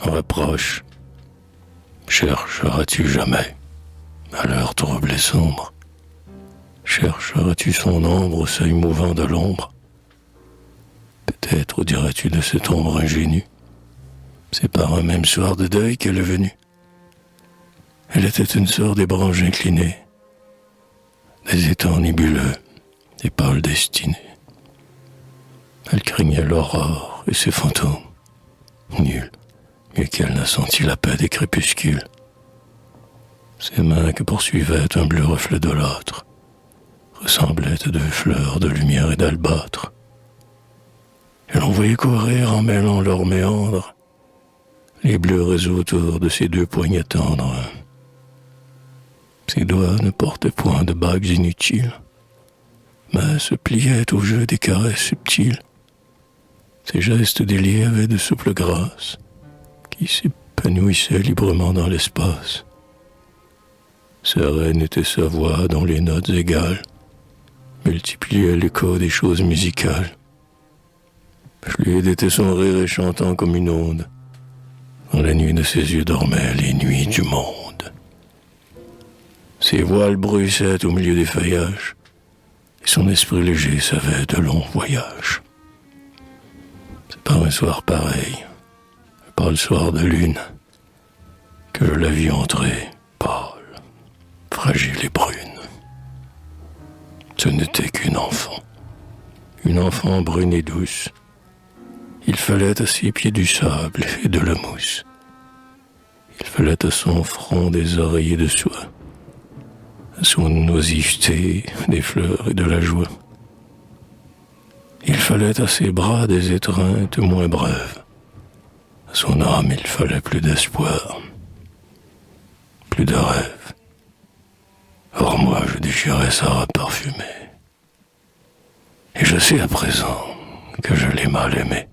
t'en rapproches. Chercheras-tu jamais, à l'heure trouble et sombre, chercheras-tu son ombre au seuil mouvant de l'ombre? Peut-être dirais-tu de cette ombre ingénue, c'est par un même soir de deuil qu'elle est venue. Elle était une sœur des branches inclinées, des étangs nébuleux, des pâles destinées. Elle craignait l'aurore et ses fantômes. Nul, mieux qu'elle n'a senti la paix des crépuscules. Ses mains que poursuivait un bleu reflet de l'âtre ressemblaient à deux fleurs de lumière et d'albâtre. Et l'on voyait courir en mêlant leurs méandres les bleus réseaux autour de ses deux poignets tendres. Ses doigts ne portaient point de bagues inutiles, mais se pliaient au jeu des caresses subtiles. Ses gestes déliés avaient de souples grâces qui s'épanouissaient librement dans l'espace. Sereine était sa voix dont les notes égales multipliaient l'écho des choses musicales. Fluide était son rire et chantant comme une onde. Dans la nuit de ses yeux dormaient les nuits du monde. Ses voiles bruissaient au milieu des feuillages, et son esprit léger savait de longs voyages. C'est par un soir pareil, par le soir de lune, que je la vis entrer, pâle, fragile et brune. Ce n'était qu'une enfant brune et douce. Il fallait à ses pieds du sable et de la mousse. Il fallait à son front des oreillers de soie, à son oisiveté des fleurs et de la joie. Il fallait à ses bras des étreintes moins brèves. À son âme, il fallait plus d'espoir, plus de rêve. Or moi, je déchirais sa robe parfumée. Et je sais à présent que je l'ai mal aimée.